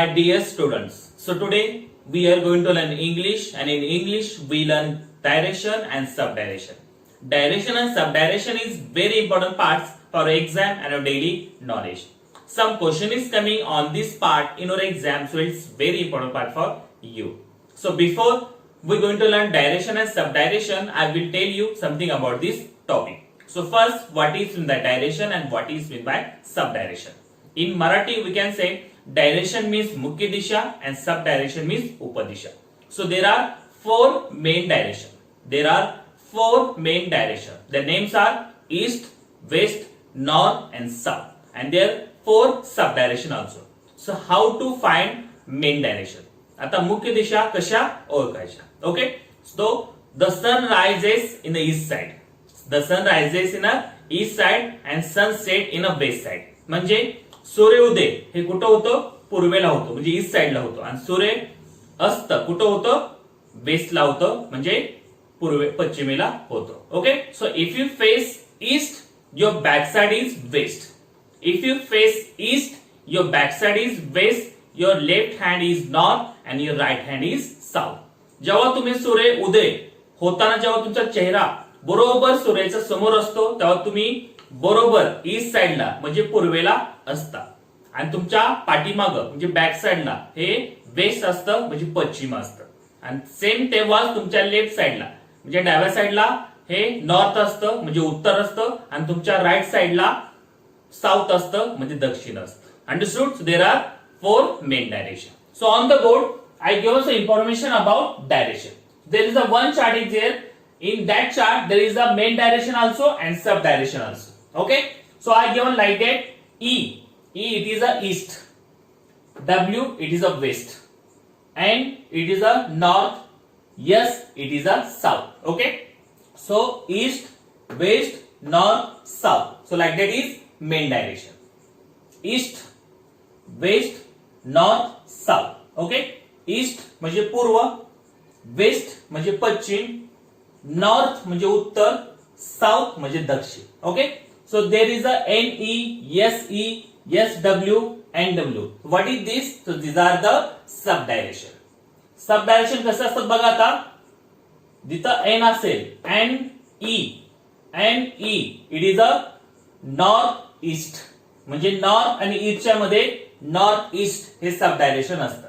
My dear students, so today we are going to learn English, and in English we learn direction and subdirection. Direction and subdirection is very important parts for exam and our daily knowledge. Some question is coming on this part in our exam, so it's very important part for you. So before we're going to learn direction and subdirection, I will tell you something about this topic. So first, what is meant by direction and what is meant by subdirection? In Marathi we can say direction means मुख्य दिशा and subdirection means upadisha. So there are four main direction. There are four main direction. The names are east, west, north and south. And there are four subdirection also. So how to find main direction? आता मुख्य दिशा कशा ओळखायच्या? Okay. So the sun rises in the east side. The sun rises in a east side and sun set in a west side. म्हणजे सूर्योदय हे कुठं होतं? पूर्वेला होतो, म्हणजे ईस्ट साइडला होतो. आणि सूर्य अस्त कुठं होतं? वेस्टला होतं, म्हणजे पश्चिमेला होतो. Okay. So if you face east, your back side is west. If you face east, your back side is west. Your left hand is north and your right hand is south. जेव्हा तुम्ही सूर्य उदय होताना जेव्हा तुमचा चेहरा बरोबर सूर्याच्या समोर असतो, तेव्हा तुम्ही बरोबर ईस्ट साइडला म्हणजे पूर्वेला असता. आणि तुमच्या पाठीमागं म्हणजे बॅक साइडला हे वेस्ट असतं, म्हणजे पश्चिम असतं. आणि सेम तेव्हाच तुमच्या लेफ्ट साइडला म्हणजे डाव्या साइडला हे नॉर्थ असतं, म्हणजे उत्तर असतं. आणि तुमच्या राईट साइडला साऊथ असतं, म्हणजे दक्षिण असतं. Understood? So there are four main direction. So on the board I give us information about direction. There is a one chart is there. In that chart there is a main direction also and sub direction also. Okay. So I given like that. E it is a east. W it is a west. N it is a north. S it is a south. Okay. So east, west, north, south. So like that is main direction. East, west, north, south. Okay. East म्हणजे पूर्व, waste म्हणजे पश्चिम, north म्हणजे उत्तर, south म्हणजे दक्षिण. Okay. So there is a NE, SW and W. What is this? So this are the sub direction. Sub direction कसं असतात बघा. आता जिथं N असेल NE it is a north east, म्हणजे नॉर्थ आणि ईस्टच्या मध्ये नॉर्थ ईस्ट हे सब डायरेक्शन असतं.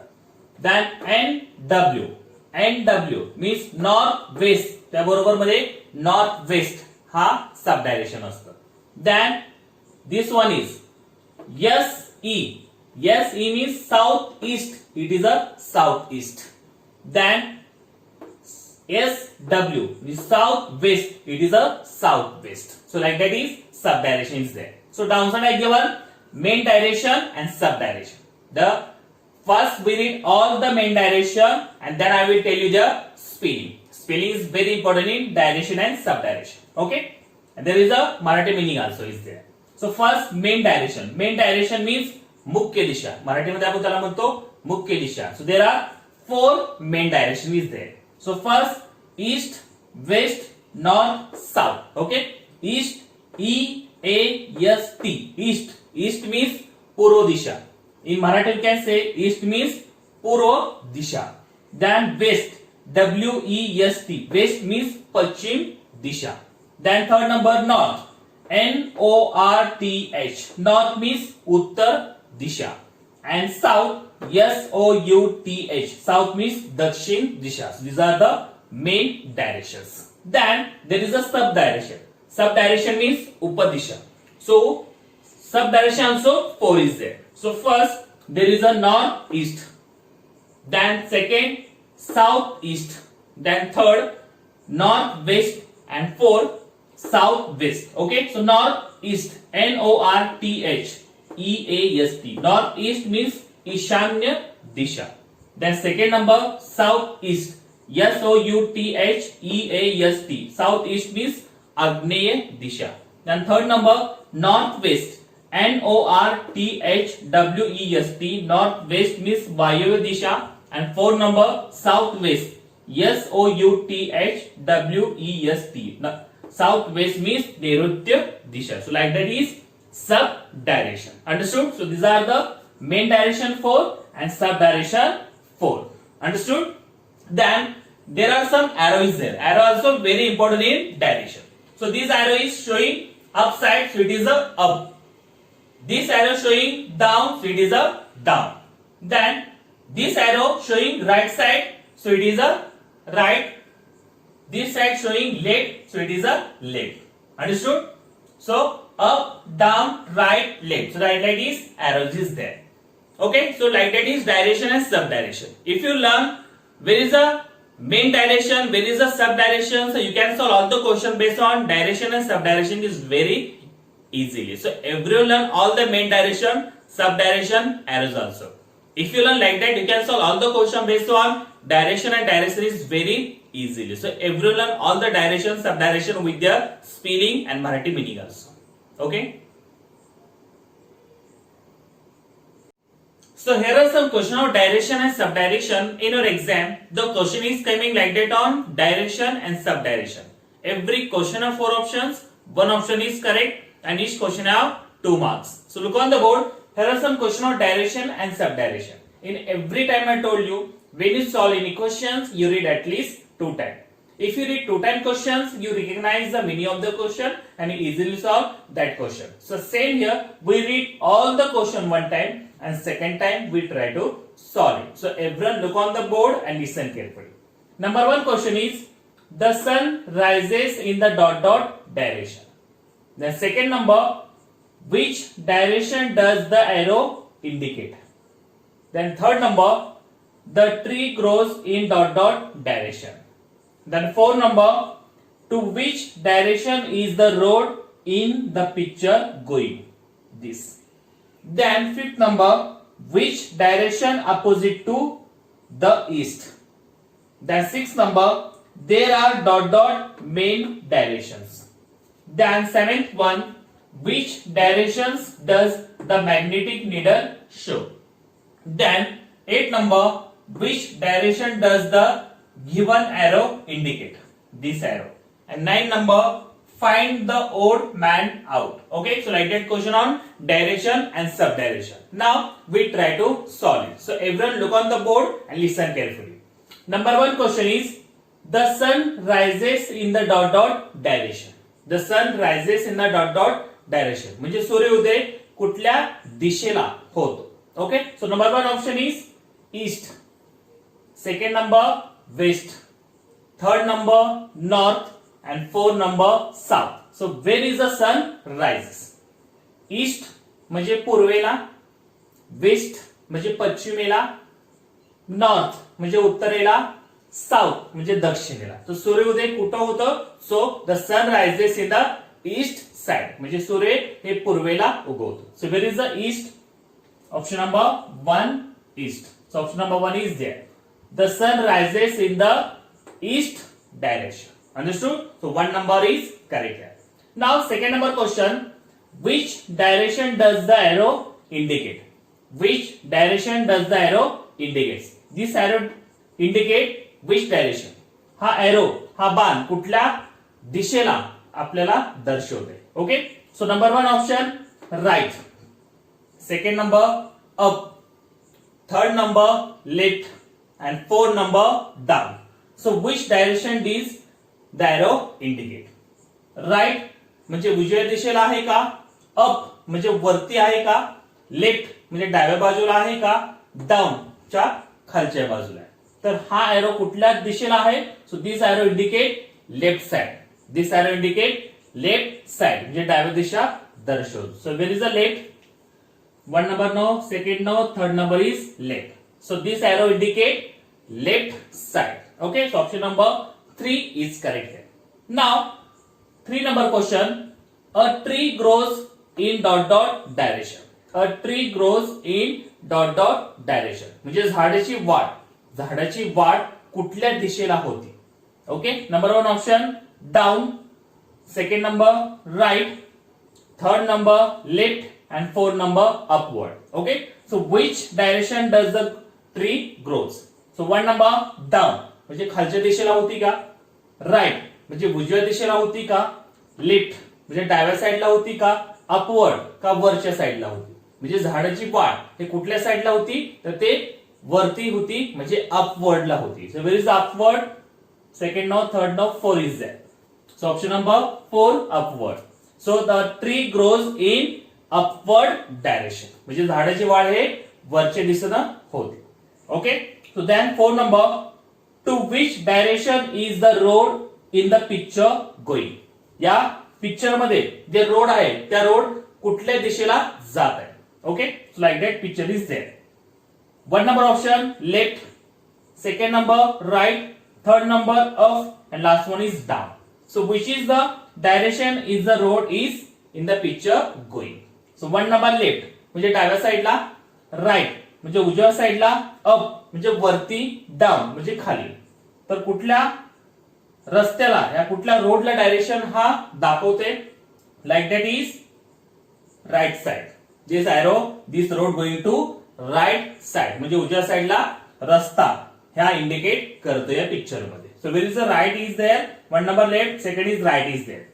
Then NW means north west, त्याबरोबर मध्ये नॉर्थ वेस्ट हा सब डायरेक्शन असतं. Then this one is SE means south east, it is a south east. Then SW means south west, it is a south west. So like that is sub direction is there. So downside I given main direction and sub direction. The first we read all the main direction and then I will tell you the spelling. Spelling is very important in direction and subdirection. Okay. And there is a Marathi meaning also is there. So first main direction. Main direction means मुख्य दिशा. मराठीमध्ये आपण त्याला म्हणतो मुख्य दिशा. So there are four main direction is there. So first east, west, north, south. Okay. East, EAST. East. East means पूर्व दिशा. In Marathi we can say east means पूर्व दिशा. Then west, WEST. West means Paschim Disha. Then third number north, NORTH. North means Uttar Disha. And south, SOUTH. South means दक्षिण दिशा. So these are the main directions. Then there is a sub direction. Sub direction means upadisha. So sub direction also four is there. So first there is a northeast, then second southeast, then third northwest and fourth southwest. Okay. So northeast, NORTH EAST. Northeast means ईशान्य दिशा. Then second number southeast, SOUTH EAST. Southeast means आग्नेय दिशा. Then third number northwest, NORTHWEST. Northwest means वायव्य दिशा. And fourth number southwest, SOUTHWEST. Southwest means नैऋत्य दिशा. So like that is sub direction. Understood? So these are the main direction for and sub direction 4. Understood? Then there are some arrows there. Arrow also very important in direction. So this arrow is showing upside, so it is a up. This arrow showing down, so it is a down. Then this arrow showing right side, so it is a right. This side showing left, so it is a left. Understood? So up, down, right, left. So right like this, arrows is there. Okay, so like that is direction and sub direction. If you learn where is a main direction, where is a sub direction, so you can solve all the question based on direction and sub direction is very easily. So everyone learn all the main direction, sub direction, arrows also. If you learn like that, you can solve all the question based on direction and direction is very easily. So everyone learn all the direction, sub direction with their spelling and Marathi meaning also. Okay. So here are some question of direction and sub direction in your exam. The question is coming like that on direction and sub direction. Every question have 4 options. One option is correct and each question have 2 marks. So look on the board. Here are some question of direction and sub direction. In every time I told you, when you solve any questions, you read at least 2 times. If you read 2 times questions, you recognize the meaning of the question and you easily solve that question. So same here, we read all the question 1 time and second time we try to solve it. So everyone look on the board and listen carefully. Number 1 question is, the sun rises in the dot dot direction. The second number, which direction does the arrow indicate? Then third number, the tree grows in dot dot direction. Then fourth number, to which direction is the road in the picture going? This. Then fifth number, which direction opposite to the east? Then sixth number, there are dot dot main directions. Then seventh one, which directions does the magnetic needle show? Then eighth number, which direction does the given arrow indicate? This arrow. And 9 number, find the odd man out. Okay, so like that question on direction and sub direction. Now we try to solve it. So everyone look on the board and listen carefully. Number 1 question is, the sun rises in the dot dot direction. The sun rises in the dot dot direction. म्हणजे सूर्योदय कुठल्या दिशेला होतो. Okay, so number 1 option is east. Second number west. Third number north. And fourth number south. So where is the sun rises? East म्हणजे पूर्वेला, west म्हणजे पश्चिमेला, north म्हणजे उत्तरेला, south म्हणजे दक्षिणेला. तर सूर्योदय कुठं होतं? So the sun rises in the east side. म्हणजे सूर्य हे पूर्वेला उगवतो. So where is the east? Option number 1 east. So option number 1 is there. The sun rises in the east direction. Understood? So 1 number is correct here. Now second number question, which direction does the arrow indicate? Which direction does the arrow indicate? This arrow indicate which direction? हा arrow, हा बाण कुठल्या दिशेला आपल्याला दर्शवते. Okay? So number 1 option right. Second number up. Third number left. And fourth number down. So which direction does the arrow indicate? Right म्हणजे उजव्या दिशेला आहे का? Up म्हणजे वरती आहे का? Left म्हणजे डाव्या बाजूला आहे का? Down च्या खालच्या बाजूला आहे. तर हा arrow कुठल्या दिशेला आहे? So this arrow indicate left side. This arrow indicate left side म्हणजे डाव्या दिशा दर्शवतो. So where is the left? 1 number no, second no, third number is left. So this arrow indicate left side. Okay, so option number 3 is correct here. Now 3 number question, a tree grows in dot dot direction. A tree grows in dot dot direction. म्हणजे झाडाची वाढ कुठल्या दिशेला होती? Okay, number 1 option down, second number right, third number left and fourth number upward. Okay, so which direction does the tree grows? So 1 number down म्हणजे खालच्या दिशेला होती का? राइट म्हणजे उजव्या दिशेला होती का? लेफ्ट म्हणजे डाव्या साईडला होती का? अपवर्ड का वरच्या साईडला होती? म्हणजे झाडाची वाढ हे कुठल्या साईडला होती तर ते वरती होती म्हणजे अपवर्डला होती. So where is upward? Second no, third no, 4 is there. So option number 4 upward. So the tree grows in upward direction म्हणजे झाडाची वाढ हे वरच्या दिशेने होते. Okay. So then 4 number, to which direction is the road in the picture going? या picture मध्ये जे रोड आहे त्या रोड कुठल्या दिशेला जात आहे? Okay. So like that picture is there. 1 number option left, second number right, third number up and last one is down. So which is the direction is the road is in the picture going? So 1 number left म्हणजे डाव्या साईडला, right म्हणजे उजव्या साईडला, up म्हणजे वरती, down म्हणजे खाली. तर कुठल्या रस्त्याला या कुठल्या रोडला डायरेक्शन हा दाखवते? Like that is right side. This arrow, this road going to right side म्हणजे उजव्या साईडला रस्ता ह्या इंडिकेट करतो या पिक्चर मध्ये. So where is the right is there? 1 number left, second is right is there.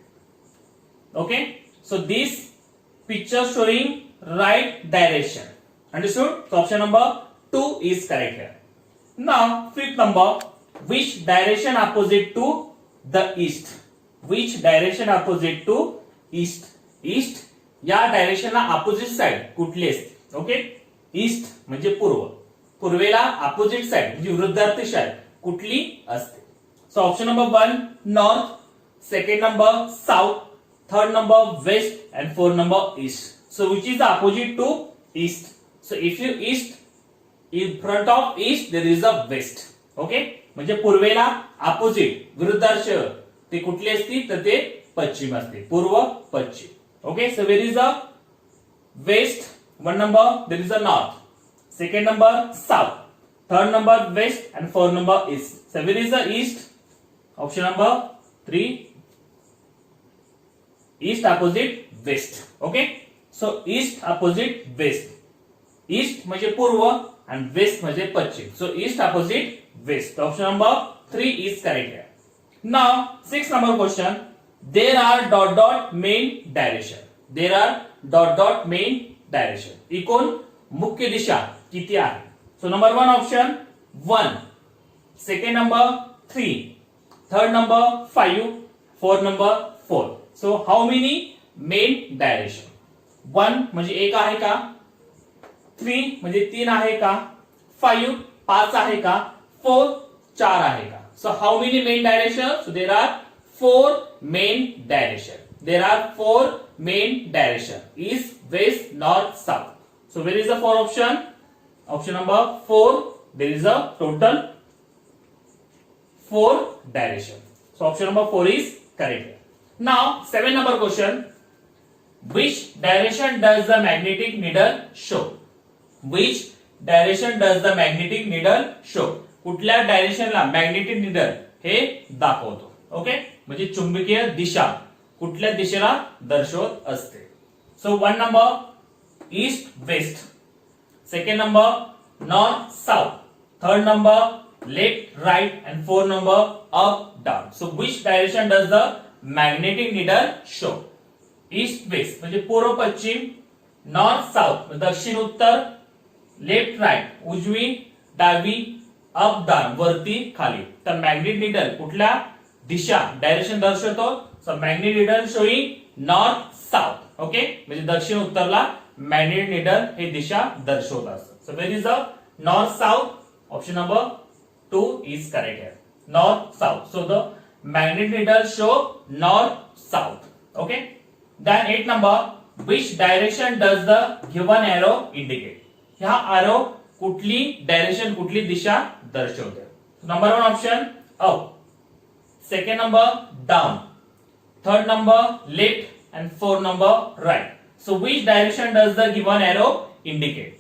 Okay. So this picture showing right direction. Understood? So option number 2 is correct here. Now 5th number, which direction opposite to the east? Which direction opposite to east? East या डायरेक्शनला opposite side कुठली असते? Okay. East म्हणजे पूर्व, पूर्वेला opposite side म्हणजे विरुद्धार्थी side कुठली असते? So option number 1 north, second number south, third number west and fourth number east. So which is the opposite to east? So if you east, in front of east there is a west. Okay. म्हणजे पूर्वेला opposite विरुद्धार्थ ते कुठली असते तर ते पश्चिम असते, पूर्व पश्चिम. Okay. So where is a west? 1 number there is a north, second number south, third number west and fourth number east. So where is the east? Option number 3, east opposite west. Okay. So east opposite west. East म्हणजे पूर्व and west म्हणजे पश्चिम. So east opposite west. Option number 3 is correct here. Now 6 number question. There are dot dot main direction. There are dot dot main direction. एकूण मुख्य दिशा किती आहे? So number 1 option 1, second number 3, third number 5, fourth number 4. So how many main direction? 1 म्हणजे एक आहे का? 3 म्हणजे 3 आहे का? 5 5 आहे का? 4 4 आहे का? So how many main direction? So there are 4 main direction. There are 4 main direction. East, west, north, south. So where is the 4 option? Option number 4. There is a total 4 direction. So option number 4 is correct. Now 7 number question. Which direction does the magnetic needle show? Which direction does the magnetic needle show? कुठल्या डायरेक्शनला magnetic needle हे दाखवतो? Okay. म्हणजे चुंबकीय दिशा कुठल्या दिशेला दर्शवत असते? सो 1 number east west, second number north south, third number left, right and fourth number up, down. So which direction does the magnetic needle show? East, west म्हणजे पूर्व पश्चिम, नॉर्थ साउथ दक्षिण उत्तर, लेफ्ट राईट उजवी डावी, अप डाऊन वरती खाली. तर magnetic needle कुठल्या दिशा डायरेक्शन दर्शवतो? So magnetic needle showing north south. Okay. म्हणजे दक्षिण उत्तरला मॅग्नेटिक निडल हे दिशा दर्शवत असतं. So where is the north south? Option number 2 is correct here. North south. So the magnetic needle show north south. Okay. Then 8 number, which direction does the given arrow indicate? ह्या arrow कुठली direction कुठली दिशा दर्शवते? Number 1 option up, second number down, third number left and fourth number right. So which direction does the given arrow indicate?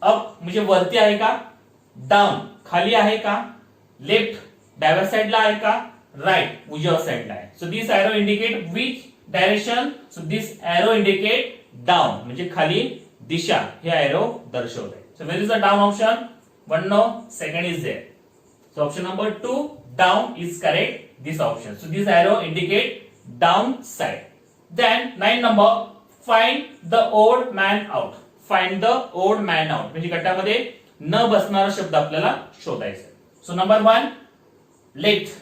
Up म्हणजे वरती आहे का? Down खाली आहे का? लेफ्ट डाव्या साईडला आहे का? राईट उजव्या साईडला आहे. So this arrow indicate which direction? So this arrow indicate down म्हणजे खाली दिशा हे एरो दर्शवते. So where is the down option? 1 no, second is there. So option number 2 down is correct. This option. So this arrow indicate down side. Then 9 number, find the old man out. Find the odd man out, म्हणजे गटामध्ये न बसणारा शब्द आपल्याला शोधायचा आहे. So number 1 left,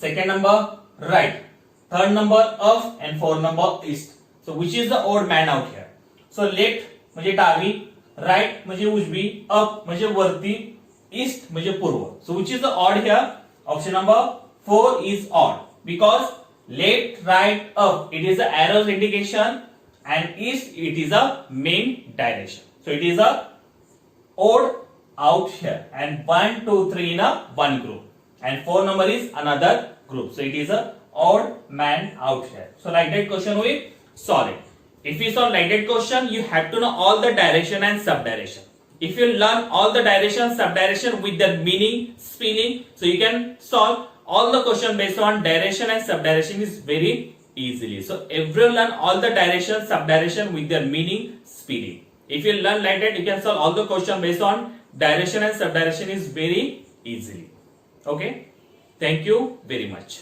second number right, third number up and fourth number east. So which is the odd man out here. So left म्हणजे डावी, राइट म्हणजे उजवी, अप म्हणजे वरती, ईस्ट म्हणजे पूर्व. So which is the odd here. Option number 4 is odd because left, right, up it is the arrows indication and east it is a main direction. So it is a odd out here and 1, 2, 3 in a one group and 4 number is another group. So it is a odd man out here. So like that question we solve it. If you solve like that question, you have to know all the direction and sub-direction. If you learn all the direction, sub-direction with their meaning, spelling, so you can solve all the question based on direction and sub-direction is very easily. So everyone learn all the direction, sub-direction with their meaning, spelling. If you learn like that, you can solve all the question based on direction and sub-direction is very easily. Okay. Thank you very much.